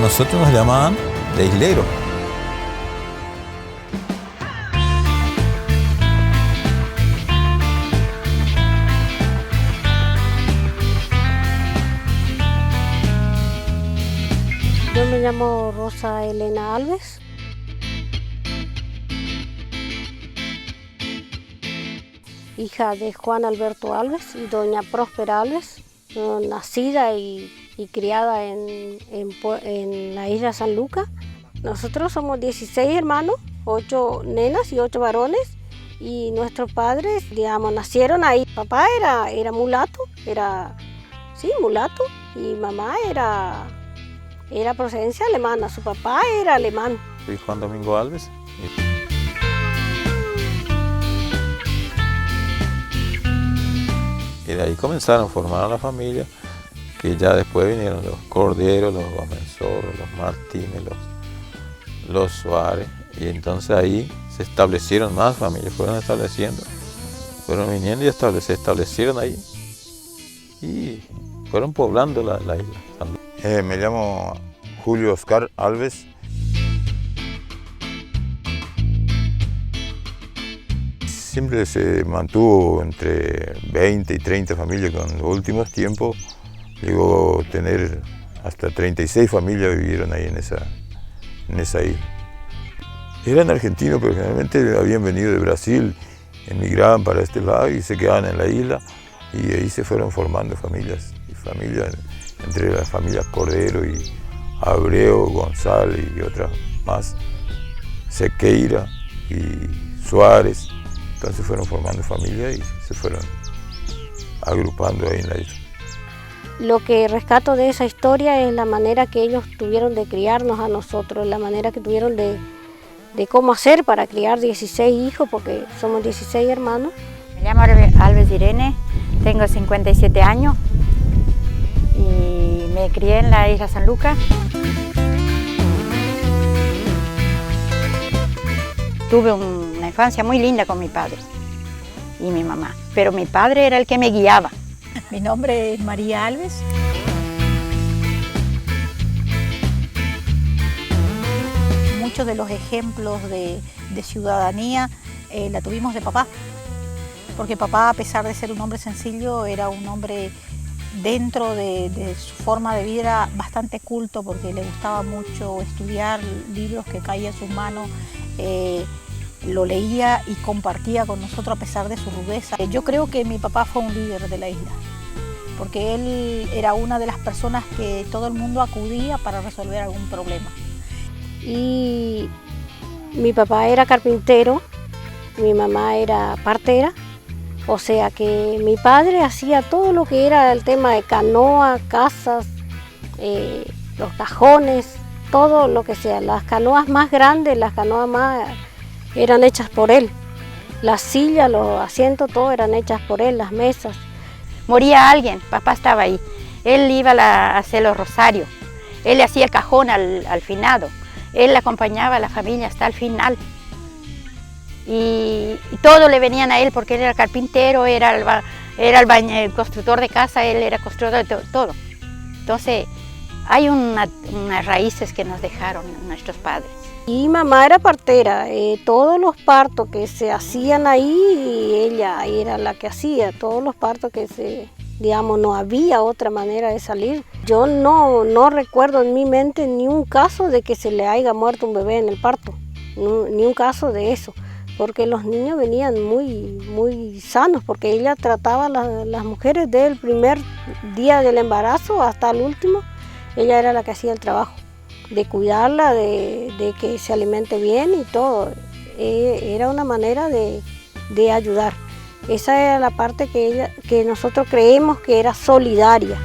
nosotros nos llamaban de islero. Yo me llamo Rosa Elena Alves. Hija de Juan Alberto Alves y doña Próspera Alves, nacida y criada en la isla San Lucas. Nosotros somos 16 hermanos, 8 nenas y 8 varones, y nuestros padres, digamos, nacieron ahí. Papá era mulato, mulato, y mamá era procedencia alemana, su papá era alemán. Soy Juan Domingo Alves. Y de ahí comenzaron a formar la familia, que ya después vinieron los Corderos, los Gómez-Zorro, los Martínez, los Suárez, y entonces ahí se establecieron más familias, fueron viniendo y se establecieron ahí y fueron poblando la isla. Me llamo Julio Oscar Alves. Siempre se mantuvo entre 20 y 30 familias. Con los últimos tiempos llegó a tener hasta 36 familias vivieron ahí en esa isla. Eran argentinos, pero generalmente habían venido de Brasil, emigraban para este lado y se quedaban en la isla, y ahí se fueron formando familias entre las familias Cordero y Abreu, González y otras más, Sequeira y Suárez. Entonces fueron formando familias y se fueron agrupando ahí en la isla. Lo que rescato de esa historia es la manera que ellos tuvieron de criarnos a nosotros, la manera que tuvieron de cómo hacer para criar 16 hijos, porque somos 16 hermanos. Me llamo Alves Irene, tengo 57 años y me crié en la isla San Lucas. Tuve una infancia muy linda con mi padre y mi mamá, pero mi padre era el que me guiaba. Mi nombre es María Alves. Muchos de los ejemplos de ciudadanía la tuvimos de papá, porque papá, a pesar de ser un hombre sencillo, era un hombre dentro de su forma de vida bastante culto, porque le gustaba mucho estudiar libros que caían en sus manos. Lo leía y compartía con nosotros a pesar de su rudeza. Yo creo que mi papá fue un líder de la isla, porque él era una de las personas que todo el mundo acudía para resolver algún problema. Y mi papá era carpintero, mi mamá era partera, o sea que mi padre hacía todo lo que era el tema de canoa, casas, los cajones, todo lo que sea. Las canoas más grandes, las canoas más eran hechas por él. Las sillas, los asientos, todo eran hechas por él, las mesas. Moría alguien, papá estaba ahí. Él iba a hacer los rosarios, él le hacía el cajón al finado, él acompañaba a la familia hasta el final. Y todo le venían a él porque él era carpintero, era el constructor de casa, él era constructor de todo. Entonces hay unas raíces que nos dejaron nuestros padres. Y mamá era partera, todos los partos que se hacían ahí, ella era la que hacía, todos los partos que digamos, no había otra manera de salir. Yo no recuerdo en mi mente ni un caso de que se le haya muerto un bebé en el parto, ni un caso de eso, porque los niños venían muy sanos, porque ella trataba a las mujeres desde el primer día del embarazo hasta el último, ella era la que hacía el trabajo, de cuidarla, de que se alimente bien y todo. Era una manera de ayudar. Esa era la parte que nosotros creemos que era solidaria.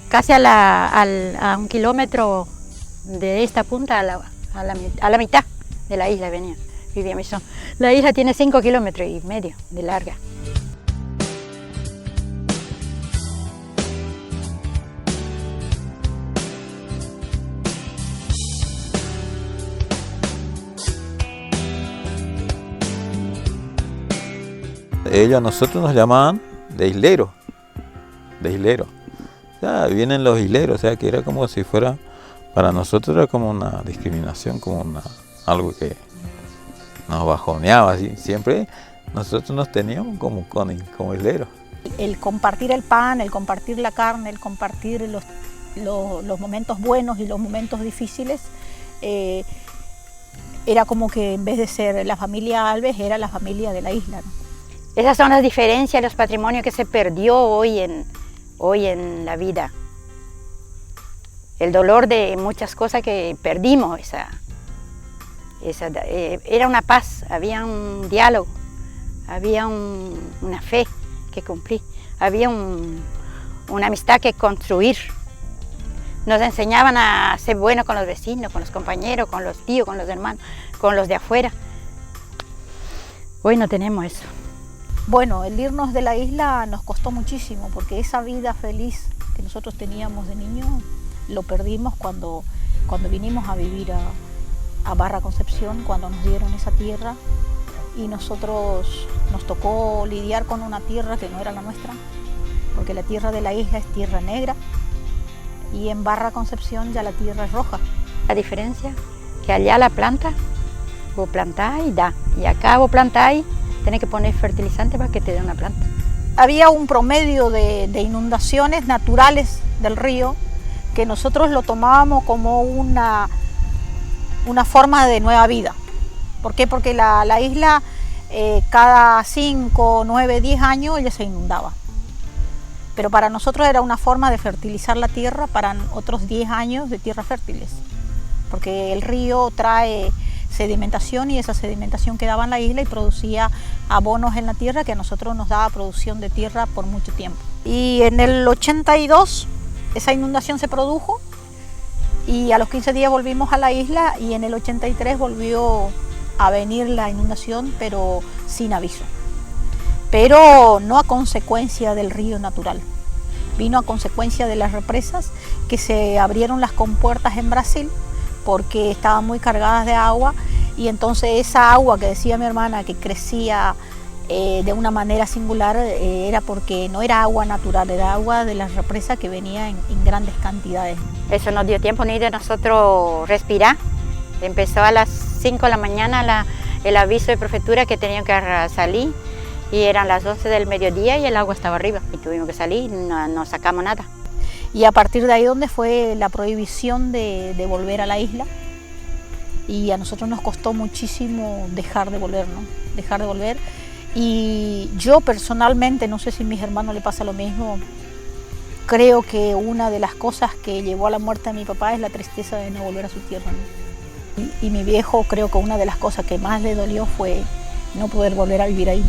Casi a 1 kilómetro de esta punta a la mitad de la isla vivíamos. La isla tiene 5,5 kilómetros de larga. ellos a nosotros nos llamaban de islero. O sea, vienen los isleros, o sea, que era como si fuera, para nosotros era como una discriminación, como algo que nos bajoneaba, así. Siempre nosotros nos teníamos como isleros. El compartir el pan, el compartir la carne, el compartir los momentos buenos y los momentos difíciles, era como que en vez de ser la familia Alves, era la familia de la isla, ¿no? Esas son las diferencias, los patrimonios que se perdió hoy en la vida. El dolor de muchas cosas que perdimos, era una paz, había un diálogo, había una fe que cumplir, había una amistad que construir. Nos enseñaban a ser buenos con los vecinos, con los compañeros, con los tíos, con los hermanos, con los de afuera. Hoy no tenemos eso. Bueno, el irnos de la isla nos costó muchísimo, porque esa vida feliz que nosotros teníamos de niños lo perdimos cuando vinimos a vivir a Barra Concepción, cuando nos dieron esa tierra, y nosotros nos tocó lidiar con una tierra que no era la nuestra, porque la tierra de la isla es tierra negra, y en Barra Concepción ya la tierra es roja. La diferencia que allá la planta, vos plantáis y da, y acá vos plantáis, tenés que poner fertilizante para que te dé una planta. Había un promedio de inundaciones naturales del río que nosotros lo tomábamos como una forma de nueva vida. ¿Por qué? Porque la isla cada 5, 9, 10 años ella se inundaba. Pero para nosotros era una forma de fertilizar la tierra para otros 10 años de tierras fértiles. Porque el río trae sedimentación y esa sedimentación quedaba en la isla y producía abonos en la tierra que a nosotros nos daba producción de tierra por mucho tiempo. Y en el 82 esa inundación se produjo y a los 15 días volvimos a la isla y en el 83 volvió a venir la inundación, pero sin aviso. Pero no a consecuencia del río natural, vino a consecuencia de las represas que se abrieron las compuertas en Brasil porque estaban muy cargadas de agua y entonces esa agua que decía mi hermana que crecía de una manera singular era porque no era agua natural, era agua de las represas que venía en grandes cantidades. Eso nos dio tiempo ni de nosotros respirar. Empezó a las 5 de la mañana el aviso de prefectura que tenían que salir y eran las 12 del mediodía y el agua estaba arriba y tuvimos que salir y no sacamos nada. Y a partir de ahí donde fue la prohibición de volver a la isla y a nosotros nos costó muchísimo dejar de volver, ¿no? Dejar de volver. Y yo personalmente, no sé si a mis hermanos le pasa lo mismo, creo que una de las cosas que llevó a la muerte de mi papá es la tristeza de no volver a su tierra, ¿no? Y mi viejo creo que una de las cosas que más le dolió fue no poder volver a vivir ahí.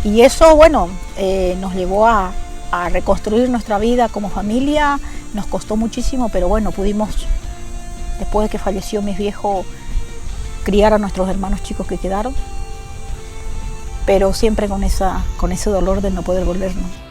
Y eso, bueno, nos llevó a reconstruir nuestra vida como familia, nos costó muchísimo, pero bueno, pudimos, después de que falleció mi viejo, criar a nuestros hermanos chicos que quedaron, pero siempre con ese dolor de no poder volver, ¿no?